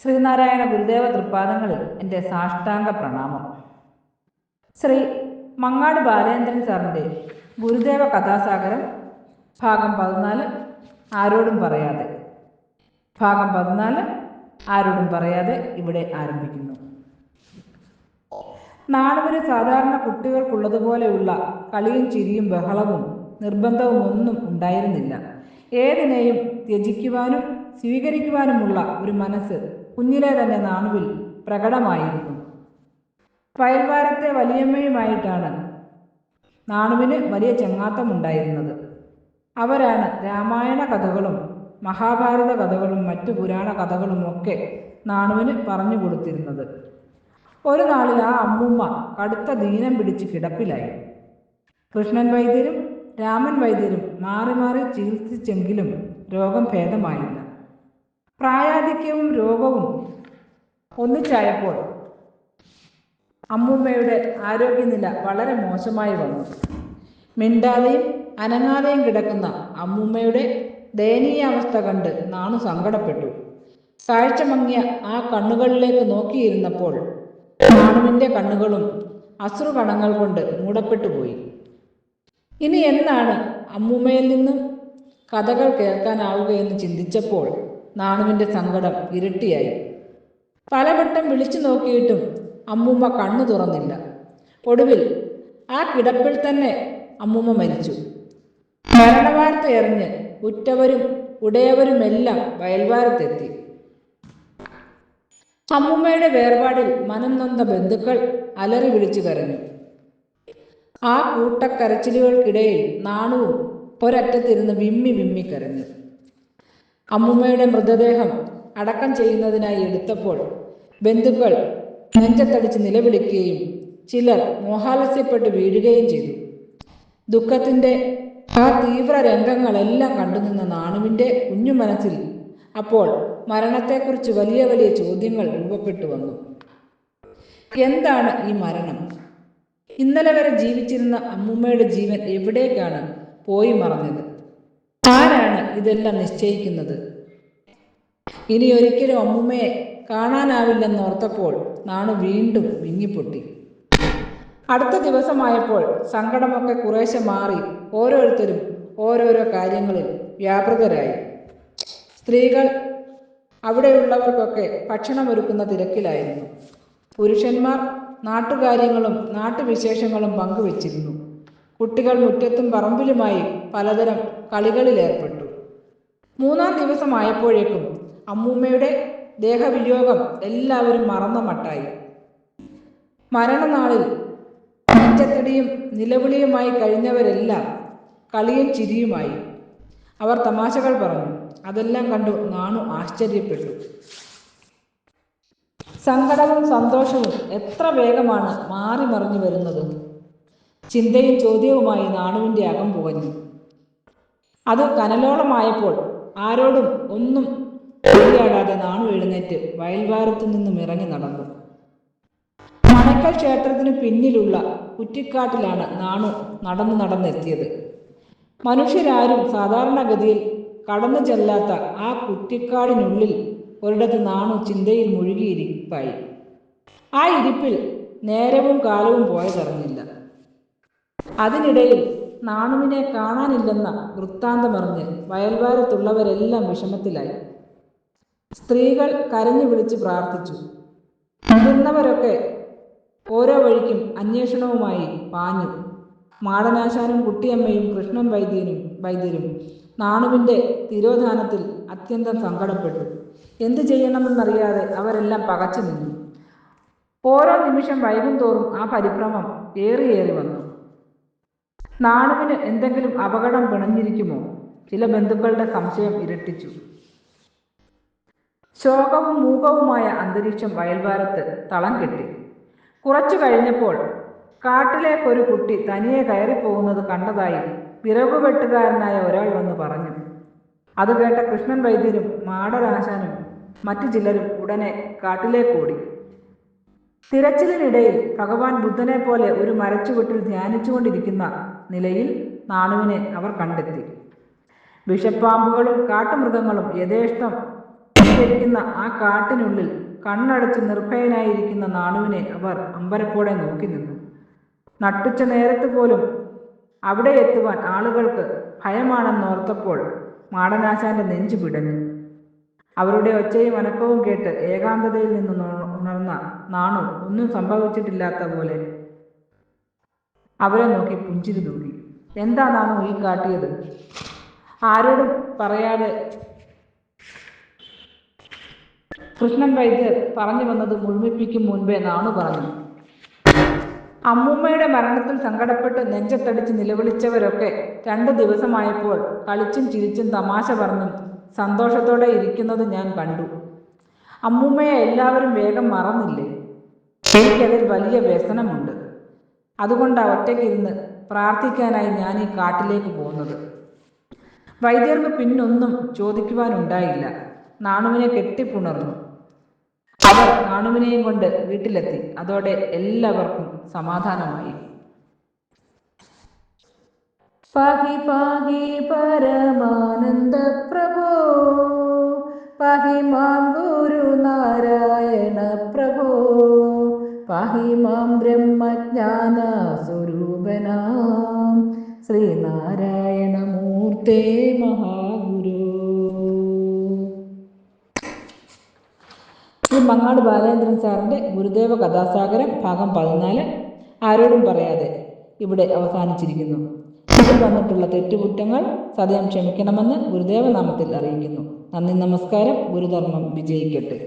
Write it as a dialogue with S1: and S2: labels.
S1: ശ്രീനാരായണ ഗുരുദേവ തൃപ്പാദങ്ങളിൽ എൻ്റെ സാഷ്ടാംഗ പ്രണാമം. ശ്രീ മങ്ങാട് ബാലേന്ദ്രൻ സാറിൻ്റെ ഗുരുദേവ കഥാസാഗരം ഭാഗം 14 ആരോടും പറയാതെ. ഭാഗം 14 ആരോടും പറയാതെ ഇവിടെ ആരംഭിക്കുന്നു. നാണുവിന് സാധാരണ കുട്ടികൾക്കുള്ളതുപോലെയുള്ള കളിയും ചിരിയും ബഹളവും നിർബന്ധവും ഒന്നും ഉണ്ടായിരുന്നില്ല. ഏതിനെയും ത്യജിക്കുവാനും സ്വീകരിക്കുവാനുമുള്ള ഒരു മനസ്സ് കുഞ്ഞിലെ തന്നെ നാണുവിൽ പ്രകടമായിരുന്നു. വയൽവാരത്തെ വലിയമ്മയുമായിട്ടാണ് നാണുവിന് വലിയ ചങ്ങാത്തമുണ്ടായിരുന്നത്. അവരാണ് രാമായണ കഥകളും മഹാഭാരത കഥകളും മറ്റു പുരാണ കഥകളുമൊക്കെ നാണുവിന് പറഞ്ഞു കൊടുത്തിരുന്നത്. ഒരു നാളിൽ ആ അമ്മൂമ്മ കടുത്ത ദീനം പിടിച്ച് കിടപ്പിലായി. കൃഷ്ണൻ വൈദ്യരും രാമൻ വൈദ്യരും മാറി മാറി ചികിത്സിച്ചെങ്കിലും രോഗം ഭേദമായില്ല. പ്രായാധിക്യവും രോഗവും ഒന്നിച്ചായപ്പോൾ അമ്മൂമ്മയുടെ ആരോഗ്യനില വളരെ മോശമായി വന്നു. മിണ്ടാതെയും അനങ്ങാതെയും കിടക്കുന്ന അമ്മൂമ്മയുടെ ദയനീയാവസ്ഥ കണ്ട് നാണു സങ്കടപ്പെട്ടു. കാഴ്ച മങ്ങിയ ആ കണ്ണുകളിലേക്ക് നോക്കിയിരുന്നപ്പോൾ നാണുവിൻ്റെ കണ്ണുകളും അശ്രുകണങ്ങൾ കൊണ്ട് മൂടപ്പെട്ടുപോയി. ഇനി എന്നാണ് അമ്മൂമ്മയിൽ നിന്നും കഥകൾ കേൾക്കാനാവുകയെന്ന് ചിന്തിച്ചപ്പോൾ നാണുവിൻ്റെ സങ്കടം ഇരട്ടിയായി. പലവട്ടം വിളിച്ചു നോക്കിയിട്ടും അമ്മൂമ്മ കണ്ണു തുറന്നില്ല. ഒടുവിൽ ആ കിടപ്പിൽ തന്നെ അമ്മൂമ്മ മരിച്ചു. മരണവാർത്തയറിഞ്ഞ് ഉറ്റവരും ഉടയവരുമെല്ലാം വയൽവാരത്തെത്തി. അമ്മൂമ്മയുടെ വേർപാടിൽ മനം നൊന്ത ബന്ധുക്കൾ അലറി വിളിച്ചു കരഞ്ഞു. ആ കൂട്ടക്കരച്ചിലുകൾക്കിടയിൽ നാണുവും ഒരറ്റത്തിരുന്ന് വിമ്മി വിമ്മി കരഞ്ഞു. അമ്മൂമ്മയുടെ മൃതദേഹം അടക്കം ചെയ്യുന്നതിനായി എടുത്തപ്പോൾ ബന്ധുക്കൾ നെഞ്ചത്തടിച്ച് നിലവിളിക്കുകയും ചിലർ മോഹാലസ്യപ്പെട്ട് വീഴുകയും ചെയ്തു. ദുഃഖത്തിൻ്റെ ആ തീവ്ര രംഗങ്ങളെല്ലാം കണ്ടുനിന്ന നാണുവിൻ്റെ കുഞ്ഞു മനസ്സിൽ അപ്പോൾ മരണത്തെക്കുറിച്ച് വലിയ വലിയ ചോദ്യങ്ങൾ രൂപപ്പെട്ടു വന്നു. എന്താണ് ഈ മരണം? ഇന്നലെ വരെ ജീവിച്ചിരുന്ന അമ്മൂമ്മയുടെ ജീവൻ എവിടേക്കാണ് പോയി മറഞ്ഞത്? ആരാണ് ഇതെല്ലാം നിശ്ചയിക്കുന്നത്? ഇനി ഒരിക്കലും അമ്മൂമ്മയെ കാണാനാവില്ലെന്നോർത്തപ്പോൾ നാണു വീണ്ടും വിങ്ങിപ്പൊട്ടി. അടുത്ത ദിവസമായപ്പോൾ സങ്കടമൊക്കെ കുറേശ്ശെ മാറി ഓരോരുത്തരും ഓരോരോ കാര്യങ്ങളിൽ വ്യാപൃതരായി. സ്ത്രീകൾ അവിടെയുള്ളവർക്കൊക്കെ ഭക്ഷണമൊരുക്കുന്ന തിരക്കിലായിരുന്നു. പുരുഷന്മാർ നാട്ടുകാര്യങ്ങളും നാട്ടുവിശേഷങ്ങളും പങ്കുവച്ചിരുന്നു. കുട്ടികൾ മുറ്റത്തും പറമ്പിലുമായി പലതരം കളികളിലേർപ്പെട്ടു. 3-ാം ദിവസമായപ്പോഴേക്കും അമ്മൂമ്മയുടെ ദേഹവിയോഗം എല്ലാവരും മറന്ന മട്ടായി. മരണനാളിൽ നെഞ്ചത്തടിയും നിലവിളിയുമായി കഴിഞ്ഞവരെല്ലാം കളിയും ചിരിയുമായി. അവർ തമാശകൾ പറഞ്ഞു. അതെല്ലാം കണ്ടു നാണു ആശ്ചര്യപ്പെട്ടു. സങ്കടവും സന്തോഷവും എത്ര വേഗമാണ് മാറി മറിഞ്ഞു വരുന്നത്! ചിന്തയും ചോദ്യവുമായി നാണുവിൻ്റെ അകം പുകഞ്ഞു. അത് കനലോളമായപ്പോൾ ആരോടും ഒന്നും പറയാടാതെ നാണു എഴുന്നേറ്റ് വയൽവാരത്തു നിന്നും ഇറങ്ങി നടന്നു. മണക്കൽ ക്ഷേത്രത്തിന് പിന്നിലുള്ള കുറ്റിക്കാട്ടിലാണ് നാണു നടന്നെത്തിയത്. മനുഷ്യരാരും സാധാരണഗതിയിൽ കടന്നു ചെല്ലാത്ത ആ കുറ്റിക്കാടിനുള്ളിൽ ഒരിടത്ത് നാണു ചിന്തയിൽ മുഴുകിയിരിപ്പായി. ആ ഇരിപ്പിൽ നേരവും കാലവും പോയതറിഞ്ഞില്ല. അതിനിടയിൽ നാണുവിനെ കാണാനില്ലെന്ന വൃത്താന്തമറിഞ്ഞ് വയൽവാരത്തുള്ളവരെല്ലാം വിഷമത്തിലായി. സ്ത്രീകൾ കരഞ്ഞു വിളിച്ച് പ്രാർത്ഥിച്ചു. മുതിർന്നവരൊക്കെ ഓരോ വഴിക്കും അന്വേഷണവുമായി പാഞ്ഞു. മാടനാശാനും കുട്ടിയമ്മയും കൃഷ്ണൻ വൈദ്യരും നാണുവിൻ്റെ തിരോധാനത്തിൽ അത്യന്തം സങ്കടപ്പെട്ടു. എന്തു ചെയ്യണമെന്നറിയാതെ അവരെല്ലാം പകച്ചു നിന്നു. ഓരോ നിമിഷം വൈകുന്തോറും ആ പരിഭ്രമം ഏറിയേറി വന്നു. നാണുവിന് എന്തെങ്കിലും അപകടം പിണഞ്ഞിരിക്കുമോ? ചില ബന്ധുക്കളുടെ സംശയം ഇരട്ടിച്ചു. ശോകവും മൂകവുമായ അന്തരീക്ഷം വയൽവാരത്ത് തളം കെട്ടി. കുറച്ചു കഴിഞ്ഞപ്പോൾ കാട്ടിലേക്കൊരു കുട്ടി തനിയെ കയറിപ്പോകുന്നത് കണ്ടതായി വിറകുവെട്ടുകാരനായ ഒരാൾ വന്ന് പറഞ്ഞു. അത് കേട്ട കൃഷ്ണൻ വൈദ്യരും മാടനാശാനും മറ്റു ചിലരും ഉടനെ കാട്ടിലേക്കോടി. തിരച്ചിലിനിടയിൽ ഭഗവാൻ ബുദ്ധനെ പോലെ ഒരു മരച്ചുവട്ടിൽ ധ്യാനിച്ചുകൊണ്ടിരിക്കുന്ന നിലയിൽ നാണുവിനെ അവർ കണ്ടെത്തി. വിഷപ്പാമ്പുകളും കാട്ടുമൃഗങ്ങളും യഥേഷ്ടം ഭരിക്കുന്ന ആ കാട്ടിനുള്ളിൽ കണ്ണടച്ച് നിർഭയനായിരിക്കുന്ന നാണുവിനെ അവർ അമ്പരപ്പോടെ നോക്കി നിന്നു. നട്ടുച്ച നേരത്ത് പോലും അവിടെ എത്തുവാൻ ആളുകൾക്ക് ഭയമാണെന്നോർത്തപ്പോൾ മാടനാശാന്റെ നെഞ്ചു പിടഞ്ഞു. അവരുടെ ഒച്ചയും അനക്കവും കേട്ട് ഏകാന്തതയിൽ നിന്ന് ഉണർന്ന നാണു ഒന്നും സംഭവിച്ചിട്ടില്ലാത്ത പോലെ അവരെ നോക്കി പുഞ്ചിരി തൂകി. എന്താ നാണു ഈ കാട്ടിയത്? ആരോടും പറയാതെ കൃഷ്ണൻ വൈദ്യർ പറഞ്ഞു വന്നത് മുഴുമിപ്പിക്കും മുൻപേ നാണു പറഞ്ഞു. അമ്മൂമ്മയുടെ മരണത്തിൽ സങ്കടപ്പെട്ട് നെഞ്ചത്തടിച്ച് നിലവിളിച്ചവരൊക്കെ 2 ദിവസമായപ്പോൾ കളിച്ചും ചിരിച്ചും തമാശ പറഞ്ഞും സന്തോഷത്തോടെ ഇരിക്കുന്നത് ഞാൻ കണ്ടു. അമ്മൂമ്മയെ എല്ലാവരും വേഗം മറന്നില്ലേ? എനിക്കതിൽ വലിയ വ്യസനമുണ്ട്. അതുകൊണ്ടാണ് ഒറ്റയ്ക്കിരുന്ന് പ്രാർത്ഥിക്കാനായി ഞാൻ ഈ കാട്ടിലേക്ക് പോകുന്നത്. വൈദ്യർക്ക് പിന്നൊന്നും ചോദിക്കുവാനുണ്ടായില്ല. നാണുവിനെ കെട്ടിപ്പുണർന്നു. അവർ നാണുവിനെയും കൊണ്ട് വീട്ടിലെത്തി. അതോടെ എല്ലാവർക്കും സമാധാനമായി. പാഹി പാഹി പരമാനന്ദ പ്രഭോ, പാഹി മാം ഗുരുനാരായണ പ്രഭോ, പാഹി മാം ബ്രഹ്മജ്ഞാന സ്വരൂപനാം ശ്രീനാരായണ മൂർത്തേ മഹാഗുരു. ഈ മങ്ങാട് ബാലേന്ദ്രൻ സാറിൻ്റെ ഗുരുദേവ കഥാസാഗരം ഭാഗം 14 ആരോടും പറയാതെ ഇവിടെ അവസാനിച്ചിരിക്കുന്നു. ഇതിൽ വന്നിട്ടുള്ള തെറ്റുകുറ്റങ്ങൾ സദയം ക്ഷമിക്കണമെന്ന് ഗുരുദേവനാമത്തിൽ അറിയിക്കുന്നു. നന്ദി, നമസ്കാരം. ഗുരുധർമ്മം വിജയിക്കട്ടെ.